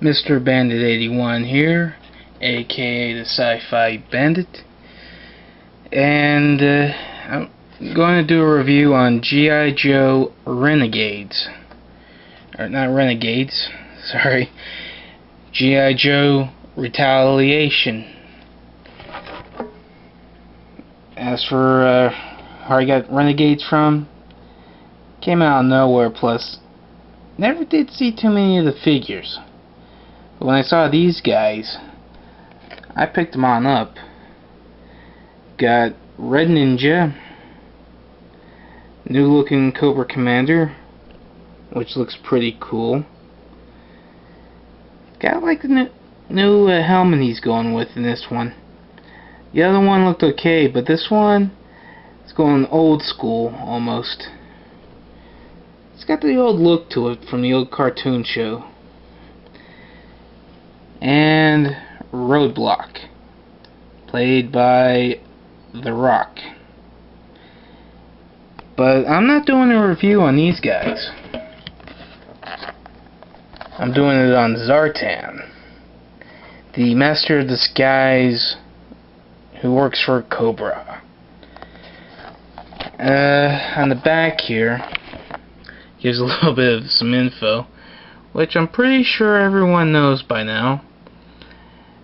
Mr. Bandit 81 here, aka the Sci-Fi Bandit, and I'm going to do a review on G.I. Joe Renegades, or not Renegades, sorry, G.I. Joe Retaliation. As for where I got Renegades from, came out of nowhere, plus never did see too many of the figures. But when I saw these guys, I picked them on up. Got Red Ninja, new looking Cobra Commander, which looks pretty cool. Got like the new helmet he's going with in this one. The other one looked okay, but this one is going old school almost. It's got the old look to it from the old cartoon show. And Roadblock, played by The Rock. But I'm not doing a review on these guys. I'm doing it on Zartan, the Master of Disguise who works for Cobra. On the back here, gives a little bit of some info, which I'm pretty sure everyone knows by now.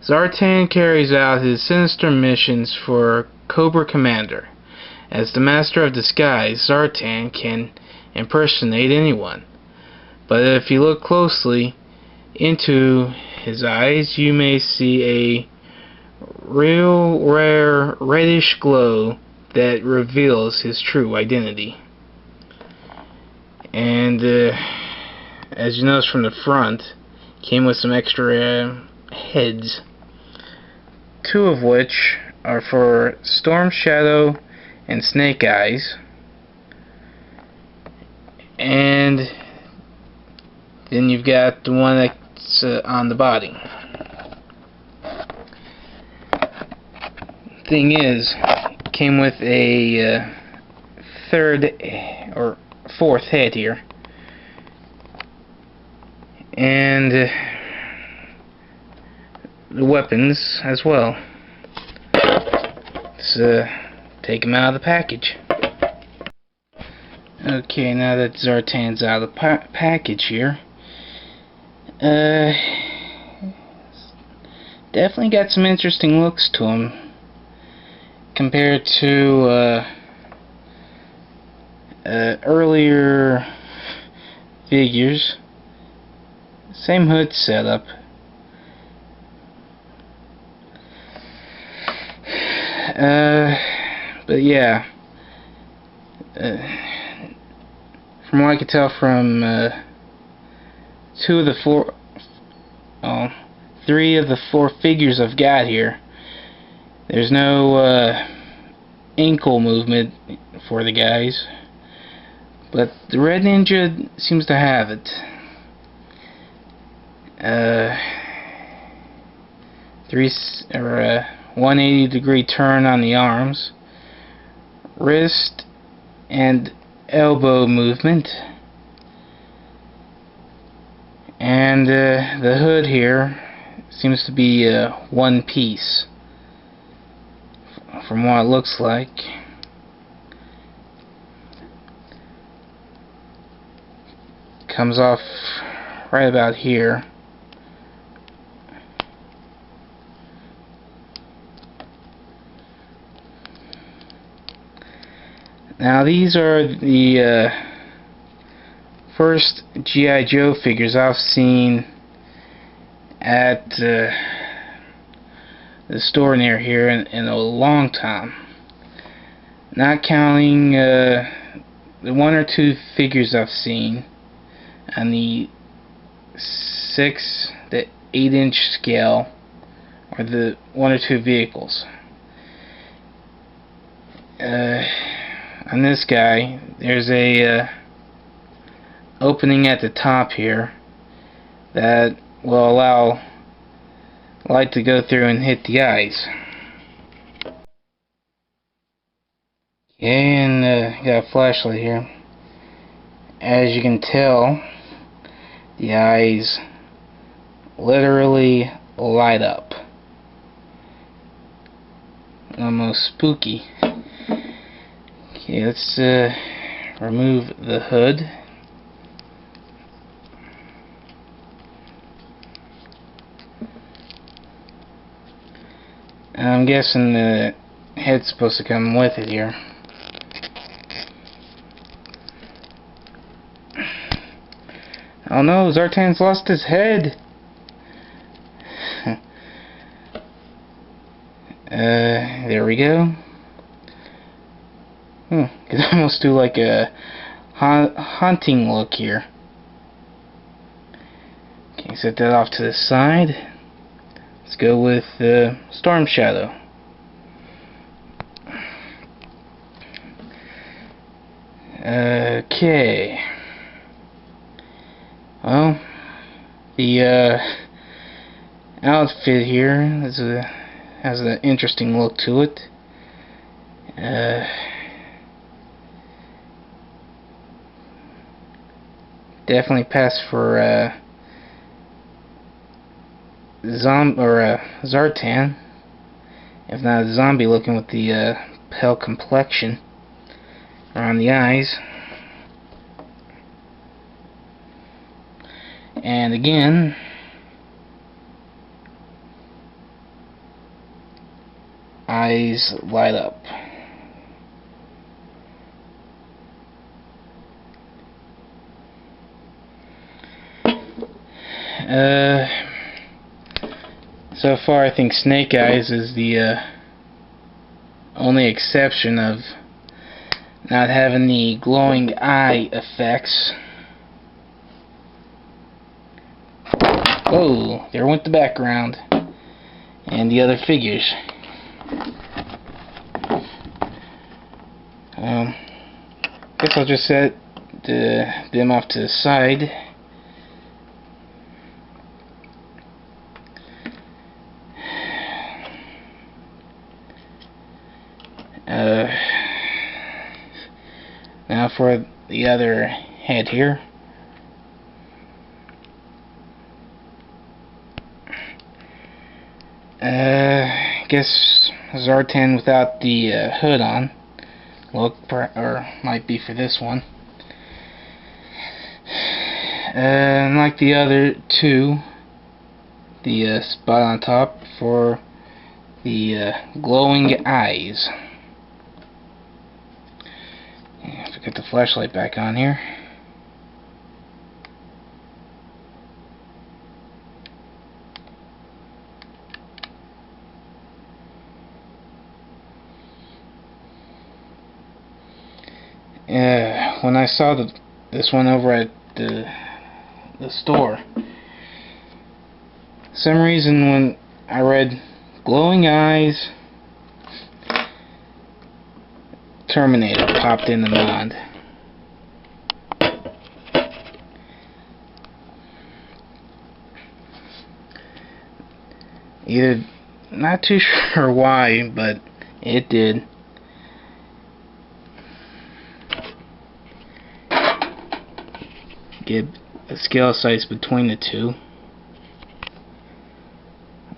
Zartan carries out his sinister missions for Cobra Commander. As the Master of Disguise, Zartan can impersonate anyone. But if you look closely into his eyes, you may see a real rare reddish glow that reveals his true identity. And as you notice from the front, came with some extra heads, two of which are for Storm Shadow and Snake Eyes, and then you've got the one that's on the body. Thing is, came with a third or fourth head here, and the weapons as well. Let's take them out of the package. Okay, now that Zartan's out of the package here, definitely got some interesting looks to him compared to earlier figures. Same hood setup. But yeah, from what I could tell from three of the four figures I've got here, there's no ankle movement for the guys, but the Red Ninja seems to have it. 180-degree turn on the arms, wrist and elbow movement, and the hood here seems to be one piece from what it looks like. Comes off right about here. Now these are the first G.I. Joe figures I've seen at the store near here in a long time. Not counting the one or two figures I've seen on the 6 to 8 inch scale, or the one or two vehicles. On this guy, there's a opening at the top here that will allow light to go through and hit the eyes. Okay, and got a flashlight here. As you can tell, the eyes literally light up. Almost spooky. Okay, let's remove the hood. I'm guessing the head's supposed to come with it here. Oh no, Zartan's lost his head! There we go. Could almost do like a haunting look here. Okay, set that off to the side. Let's go with Storm Shadow. Okay. Well, the outfit here has an interesting look to it. Definitely pass for Zartan, if not a zombie looking with the pale complexion around the eyes. And again, eyes light up. So far I think Snake Eyes is the only exception of not having the glowing eye effects. Whoa, there went the background and the other figures. Guess I'll just set them off to the side. Now for the other head here. Guess Zartan without the hood on. Look, or might be for this one. Like the other two, the spot on top for the glowing eyes. Have to get the flashlight back on here. When I saw this one over at the store, for some reason when I read glowing eyes, Terminator popped in the mind. Either, not too sure why, but it did. Get a scale size between the two.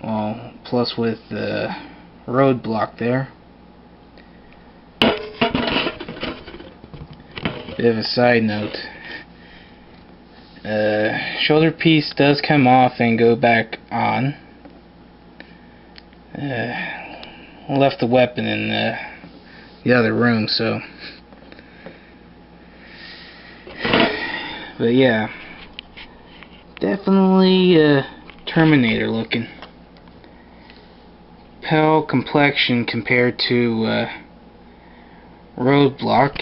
Well, plus with the roadblock there. Bit of a side note. Shoulder piece does come off and go back on. Left the weapon in the other room, so. But yeah, definitely Terminator looking. Pale complexion compared to Roadblock.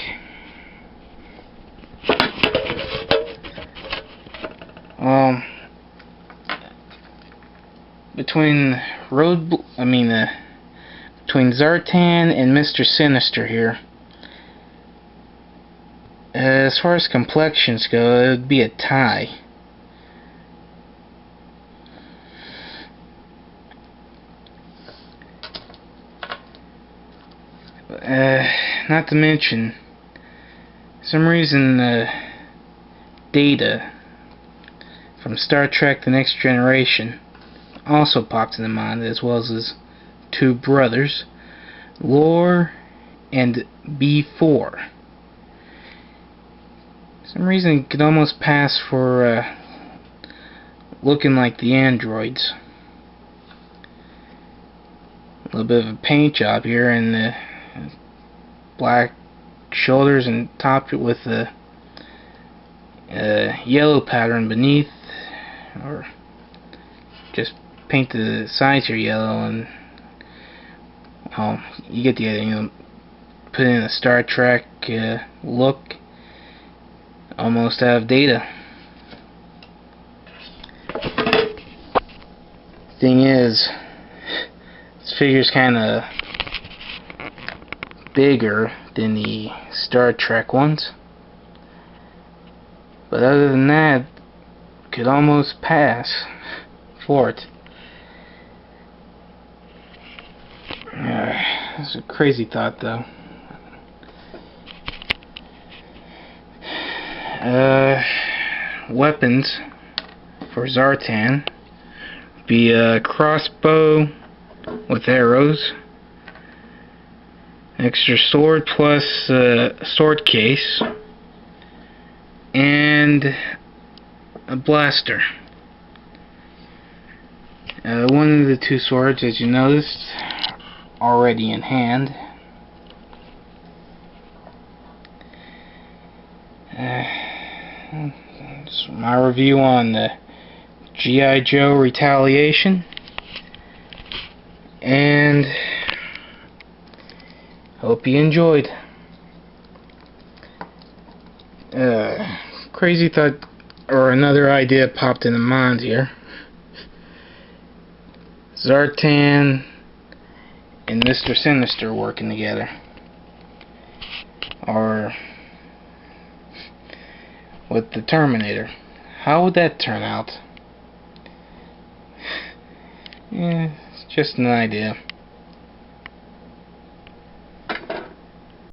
Between between Zartan and Mr. Sinister here. As far as complexions go, it would be a tie. Not to mention, for some reason, Data, if from Star Trek The Next Generation also popped into mind, as well as his two brothers, Lore and B4. For some reason it could almost pass for looking like the androids. A little bit of a paint job here, and the black shoulders and topped it with a yellow pattern beneath, or just paint the sides here yellow, and well, you get the idea. You know, put in a Star Trek look, almost out of Data. Thing is, this figure's kind of bigger than the Star Trek ones, but other than that, could almost pass for it. It's a crazy thought, though. Weapons for Zartan be a crossbow with arrows, extra sword plus sword case, and a blaster. One of the two swords, as you noticed, already in hand. This is my review on the G.I. Joe Retaliation, and hope you enjoyed. Crazy thought, or another idea popped into mind here. Zartan and Mr. Sinister working together, or with the Terminator. How would that turn out? Yeah, it's just an idea.